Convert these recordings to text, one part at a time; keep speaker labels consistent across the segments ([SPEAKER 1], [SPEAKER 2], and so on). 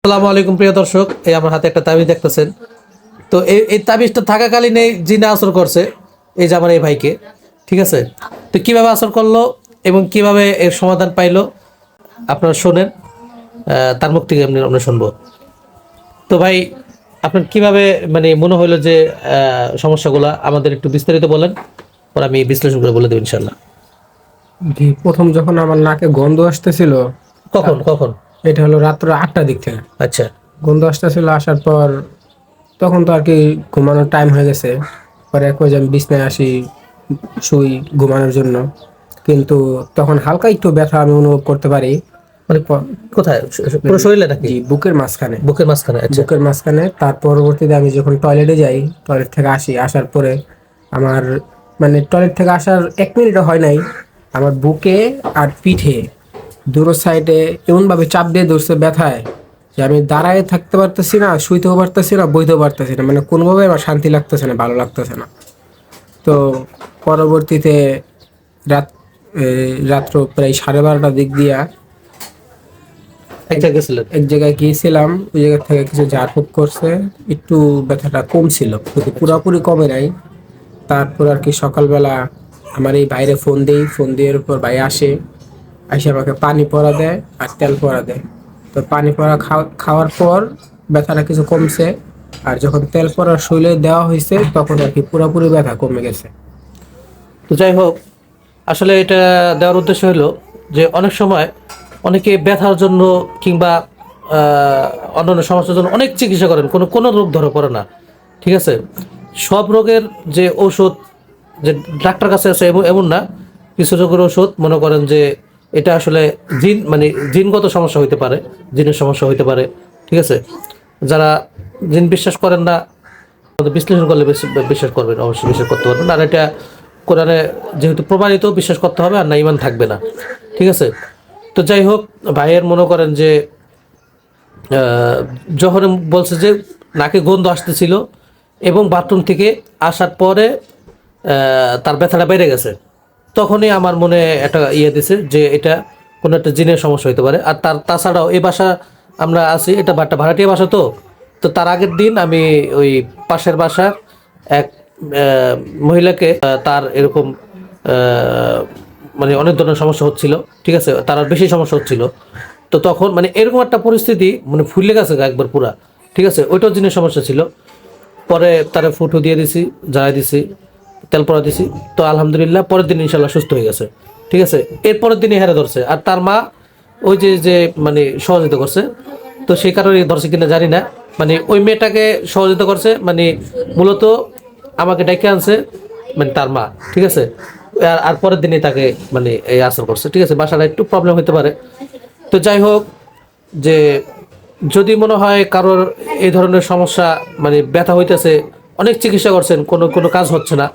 [SPEAKER 1] আসসালামু আলাইকুম প্রিয় দর্শক, এই আমার হাতে একটা তাবিজ দেখতেছেন। তো এই তাবিজটা থাকাকালীন এই জিনে আসর করছে এই যে আমার এই ভাইকে। ঠিক আছে, তো কিভাবে আসর করলো এবং কিভাবে এর সমাধান পাইলো আপনারা শোনেন, তার মুখ থেকে আমরা শুনবো। তো ভাই, আপনার কিভাবে মানে মনে হলো যে সমস্যাগুলা আমাদের একটু বিস্তারিত বলেন, পর আমি বিশ্লেষণ করে বলে দেবো ইনশাল্লাহ।
[SPEAKER 2] জি, প্রথম যখন আমার নাকে গন্ধ আসতেছিল,
[SPEAKER 1] কখন কখন?
[SPEAKER 2] এটা হলো রাত্র 8টার দিক থেকে
[SPEAKER 1] আচ্ছা।
[SPEAKER 2] গন্ধ আসতেছিল। আসার পর তখন তো আর কি ঘুমানোর টাইম হয়ে গেছে। পরে এক পর্যায়ে আমি বিছনায় আসি, শুই ঘুমানোর জন্য। কিন্তু তখন হালকা একটু ব্যথা আমি অনুভব করতে পারি।
[SPEAKER 1] মানে
[SPEAKER 2] প-
[SPEAKER 1] কোথায়, পুরো শরীরে নাকি?
[SPEAKER 2] জি, বুকের মাঝখানে।
[SPEAKER 1] বুকের মাঝখানে? আচ্ছা।
[SPEAKER 2] বুকের মাঝখানে তার পরবর্তীতে আমি যখন টয়লেটে যাই, টয়লেট থেকে আসি, আসার পরে আমার মানে টয়লেট থেকে আসার 1 মিনিটও হয় নাই, আমার বুকে আর পিঠে দুটো সাইডে এমনভাবে চাপ দিয়ে ধরছে ব্যথায় যে আমি দাঁড়ায় থাকতে পারতেছি না, শুইতেও পারতেছি না, বইতেও পারতেছি না, মানে কোনোভাবে আমার শান্তি লাগতেছে না, ভালো লাগতেছে না। তো পরবর্তীতে রাত রাত্র প্রায় 12:30টার দিক দিয়া
[SPEAKER 1] একটা গেছিলেন?
[SPEAKER 2] এক জায়গায় গিয়েছিলাম। ওই জায়গা থেকে কিছু ঝাড়ফুঁক করছে, একটু ব্যথাটা কমছিল কিন্তু পুরোপুরি কমে নাই। তারপর আর কি সকালবেলা আমার এই বাইরে ফোন দেই, ফোন দেওয়ার পর ভাই আসে, এসে আমাকে পানি পড়া দেয় আর তেল পড়া দেয়। তো পানি পড়া খাওয়ার পর ব্যথাটা কিছু কমছে, আর যখন তেল পড়া শরীরে দেওয়া হয়েছে তখন আর কি পুরোপুরি ব্যথা কমে গেছে।
[SPEAKER 1] তো যাই হোক, আসলে এটা দেওয়ার উদ্দেশ্য হলো যে অনেক সময় অনেকে ব্যথার জন্য কিংবা অন্যান্য সমস্যার জন্য অনেক চিকিৎসা করেন, কোনো কোনো রোগ ধরা পড়ে না। ঠিক আছে, সব রোগের যে ঔষধ যে ডাক্তার কাছে আছে এমন এমন না। কিছু রোগের ওষুধ মনে করেন যে এটা আসলে জিন মানে জিনগত সমস্যা হইতে পারে, জিনের সমস্যা হইতে পারে। ঠিক আছে, যারা জিন বিশ্বাস করেন না, আমাদের বিশ্লেষণ করলে বিশ্বাস করবেন, অবশ্যই বিশ্বাস করতে পারবেন। আর এটা কোরআনে যেহেতু প্রমাণিত, বিশ্বাস করতে হবে, আর না ইমান থাকবে না। ঠিক আছে, তো যাই হোক, ভাইয়ের মনে করেন যে যখন বলছে যে নাকে গন্ধ আসতেছিল এবং বাথরুম থেকে আসার পরে তার ব্যথাটা বেড়ে গেছে, তখনই আমার মনে একটা ইয়ে দিছে যে এটা কোনো একটা জিনের সমস্যা হতে পারে। আর তাছাড়াও এই বাসা আমরা আছি, এটা একটা ভাড়াটিয়া বাসা। তো তো তার আগের দিন আমি ওই পাশের বাসার এক মহিলাকে, তার এরকম মানে অনেক ধরনের সমস্যা হচ্ছিল। ঠিক আছে, তার আর বেশি সমস্যা হচ্ছিল। তো তখন মানে এরকম একটা পরিস্থিতি, মানে ফুলে গেছে গা একবার পুরা। ঠিক আছে, ওইটার জিনের সমস্যা ছিল। পরে তারা ফুটো দিয়ে দিছি, জ্বালাই দিছি, তেল পড়া দিছি। তো আলহামদুলিল্লাহ পরের দিন ইনশাল্লাহ সুস্থ হয়ে গেছে। ঠিক আছে, এর পরের দিনই হেরে ধরছে। আর তার মা ওই যে যে মানে সহযোগিতা করছে, তো সেই কারণে ধরছে কিনা জানি না, মানে ওই মেয়েটাকে সহযোগিতা করছে, মানে মূলত আমাকে ডেকে আনছে, মানে তার মা। ঠিক আছে, আর পরের দিনই তাকে মানে এই আসর করছে। ঠিক আছে, বাসাটা একটু প্রবলেম হতে পারে। তো যাই হোক, যে যদি মনে হয় কারোর এই ধরনের সমস্যা, মানে ব্যথা হইতেছে, অনেক চিকিৎসা করছেন, কোনো কোনো কাজ হচ্ছে না,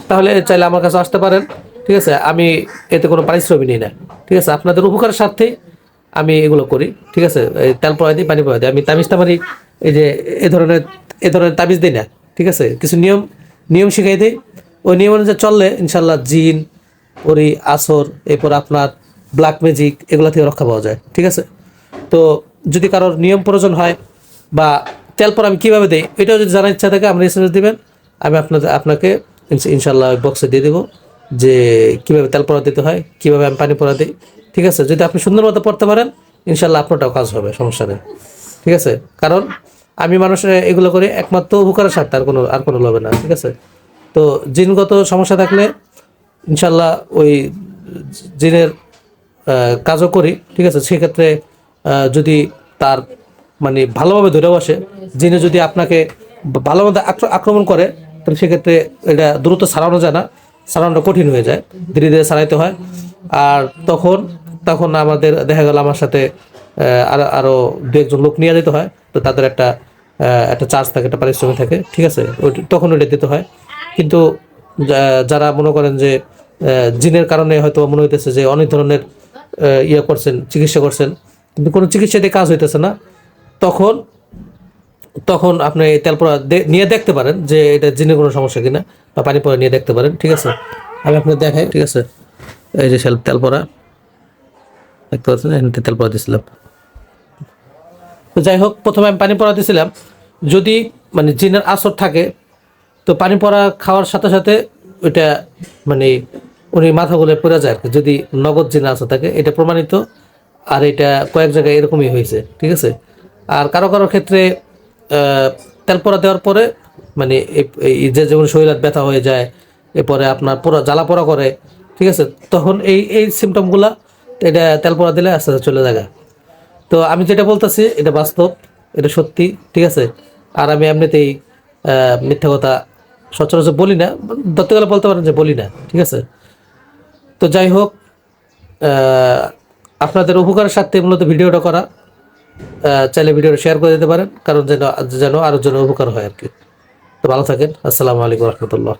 [SPEAKER 1] তাহলে চাইলে আমার কাছে আসতে পারেন। ঠিক আছে, আমি এতে কোনো পারিশ্রমিক নিই না। ঠিক আছে, আপনাদের উপকারের স্বার্থেই আমি এগুলো করি। ঠিক আছে, এই তেল পড়াই দিই, পানি পড়াই দিই, আমি তাবিজ তামারি এই যে এ ধরনের তাবিজ দিই না। ঠিক আছে, কিছু নিয়ম নিয়ম শিখাই দিই, ওই নিয়ম অনুযায়ী চললে ইনশাল্লাহ জিন, ওরি, আসর, এরপর আপনার ব্ল্যাক ম্যাজিক, এগুলো থেকে রক্ষা পাওয়া যায়। ঠিক আছে, তো যদি কারোর নিয়ম প্রয়োজন হয় বা তেল পর আমি কীভাবে দিই এটাও যদি জানার ইচ্ছা থাকে, আপনি এসএমএস দিবেন, আমি আপনাকে ইনশাল্লাহ বক্সে দিয়ে দেবো যে কীভাবে তেল পড়া দিতে হয়, কীভাবে আমি পানি পড়া দিই। ঠিক আছে, যদি আপনি সুন্দর মতো পড়তে পারেন ইনশাল্লাহ আপনারটাও কাজ হবে, সমস্যা নেই। ঠিক আছে, কারণ আমি মানুষের এগুলো করি একমাত্র উপকারের স্বার্থে, আর কোনো লোভে না। ঠিক আছে, তো জিনগত সমস্যা থাকলে ইনশাল্লাহ ওই জিনের কাজও করি। ঠিক আছে, সেক্ষেত্রে যদি তার মানে ভালোভাবে ধরে বসে, জিনে যদি আপনাকে ভালোভাবে আক্রমণ করে, তাহলে সেক্ষেত্রে এটা দ্রুত সারানো যায় না, সারানোটা কঠিন হয়ে যায়, ধীরে ধীরে সারাইতে হয়। আর তখন তখন আমাদের দেখা গেল আমার সাথে আরও দু একজন লোক নিয়ে যেতে হয়। তো তাদের একটা চার্জ থাকে, একটা পারিশ্রমিক থাকে। ঠিক আছে, তখন ওইটা দিতে হয়। কিন্তু যারা মনে করেন যে জিনের কারণে হয়তো মনে হইতেছে যে অনেক ধরনের ইয়ে করছেন, চিকিৎসা করছেন, কিন্তু কোনো চিকিৎসাতে কাজ হইতেছে না, তখন তখন আপনি এই তেলপোড়া নিয়ে দেখতে পারেন যে এটা জিনের কোনো সমস্যা কিনা, বা পানি পড়া নিয়ে দেখতে পারেন। ঠিক আছে, আমি আপনাকে দেখাই। ঠিক আছে, এই যে তেলপোড়া দেখতে পাচ্ছেন, এখানে তেলপোড়া দিয়েছিলাম। তো যাই হোক, প্রথমে আমি পানি পড়া দিয়েছিলাম, যদি মানে জিনের আসর থাকে তো পানি পড়া খাওয়ার সাথে সাথে ওইটা মানে উনি মাথা গুলে পড়ে যায় আর কি, যদি নগদ জিনের আসর থাকে, এটা প্রমাণিত। আর এটা কয়েক জায়গায় এরকমই হয়েছে, ঠিক আছে। আর কারো কারো ক্ষেত্রে তেল পোড়া দেওয়ার পরে মানে এই যে যেমন শরীরে ব্যথা হয়ে যায়, এরপরে আপনার পুরো জ্বালা পোড়া করে, ঠিক আছে, তখন এই এই সিমটমগুলা এটা তেল পোড়া দিলে আস্তে আস্তে চলে যায়। তো আমি যেটা বলতেছি এটা বাস্তব, এটা সত্যি, ঠিক আছে। আর আমি এমনিতেই মিথ্যা কথা সচরাচর বলি না, ধরতে গেলে বলতে পারেন যে বলি না, ঠিক আছে। তো যাই হোক, আপনাদের উপকারের স্বার্থে মূলত ভিডিওটা করা। চাইলে ভিডিওটা শেয়ার করে দিতে পারেন, কারণ যেন যেন আরো যেন উপকার হয় আর কি। তো ভালো থাকেন। আসসালামু আলাইকুম রহমতুল্লাহ।